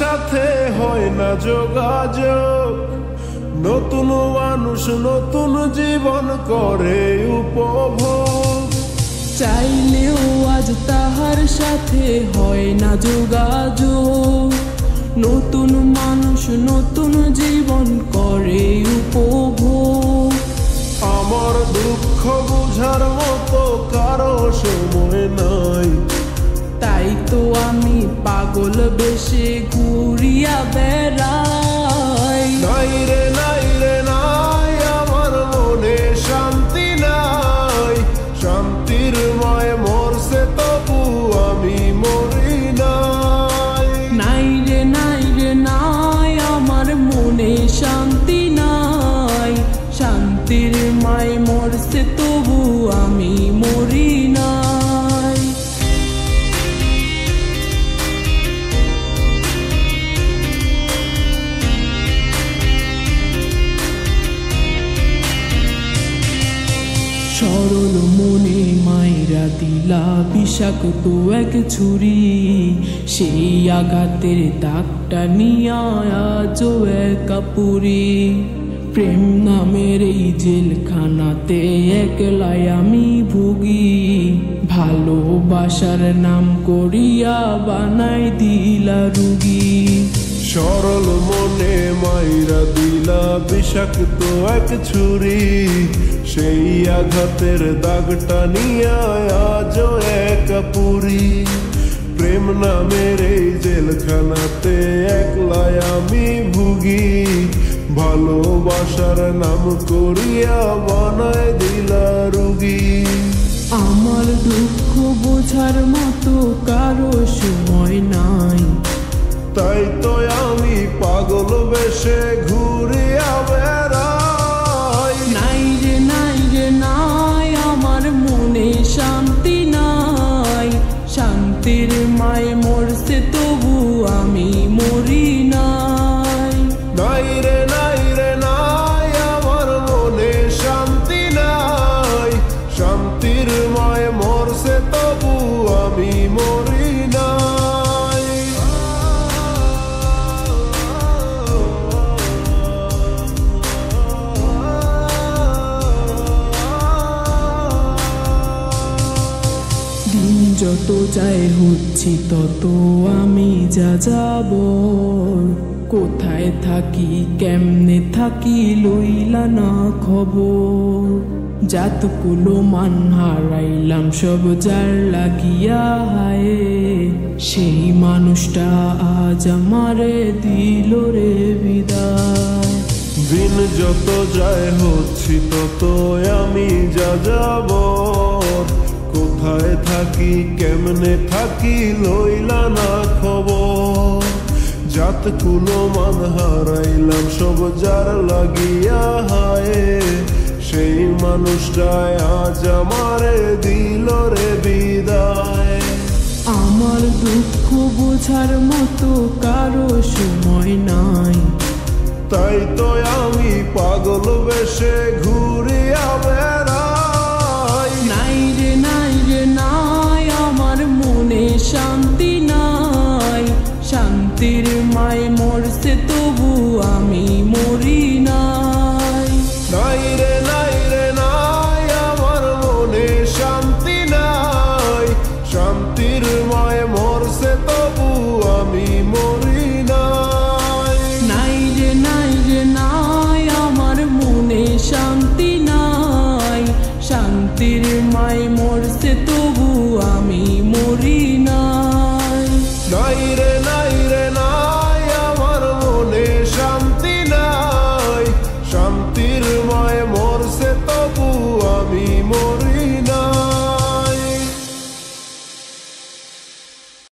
সাথে হয় না যোগাযোগ, নতুন মানুষ নতুন জীবন করে উপভোগ। চাইলেও আজ তাহার সাথে হয় না যোগাযোগ, নতুন মানুষ নতুন জীবন করে উপভোগ। আমার দুঃখ বুঝার মতো কারো সময় নাই, তাই তো আমি পাগল বেশে ঘুরিয়া বেড়াই। নাই রে নাই রে নাই, আমার মনে শান্তি নাই, শান্তির মায় মরছে তবু আমি মরি নাই। নাই রে নাই রে নাই, আমার মনে শান্তি নাই, শান্তির মায় মরছে তবু আমি মরি নাই। সরল মনে মাইরা দিলা বিষাক্ত এক ছুরি, সেই আঘাতের দাগটা নিয়া আজও একা পুরি। প্রেম নামের এই জেলখানাতে একলাই আমি ভুগি, ভালোবাসার নাম করিয়া বানাই দিলা রুগী। সরল মনে মাইরা দিলা বিষাক্ত এক ছুরি, সেই আঘাতের দাগটা নিয়ে আজও একা পুরি। প্রেম নামের এই জেলখানাতে একলাই আমি ভুগি, ভালোবাসার নাম করিয়া বানায় দিলা রুগী। আমার দুঃখ বোঝার মতো কারো সময় নাই, তাই তো আমি পাগল বেশে ঘুরিয়া বেড়াই। নাই রে নাই রে নাই, আমার মনে শান্তি নাই, শান্তির মায় মরছে তবু আমি মরি নাই। নাই রে নাই রে নাই, আমার মনে শান্তি নাই, শান্তির মায় মরছে তবু আমি মরি নাই। দিন যত যায় হচ্ছি তত আমি যা যাব, কোথায় থাকি কেমনে থাকি লইলা না খবর। জাতকুলো মান হারাইলাম সব যার লাগিয়া হায়, সেই মানুষটা আজ আমারে দিল রে বিদায়। দিন যত যায় হচ্ছি তত আমি যা যাব, কোথায় থাকি কেমনে থাকি লইলা না খবর। জাত কুলো মান হারাইলাম সব যার লাগিয়া হায়, সেই মানুষটাই আজ আমারে দিল রে বিদায়। আমার দুঃখ বোঝার মতো কারো সময় নাই, তাই তো আমি পাগল বেশে ঘুরিয়া বেড়াই। নাই রে নাই রে নাই, আমার মনে শান্তি নাই, শান্তির মায় মরছে তবু আমি মরি নাই। নাই রে নাই রে নাই, আমার মনে শান্তি নাই, শান্তির মায় মরছে তবু আমি মরি নাই। নাই রে নাই রে নাই, আমার মনে শান্তি নাই, শান্তির মায় মরছে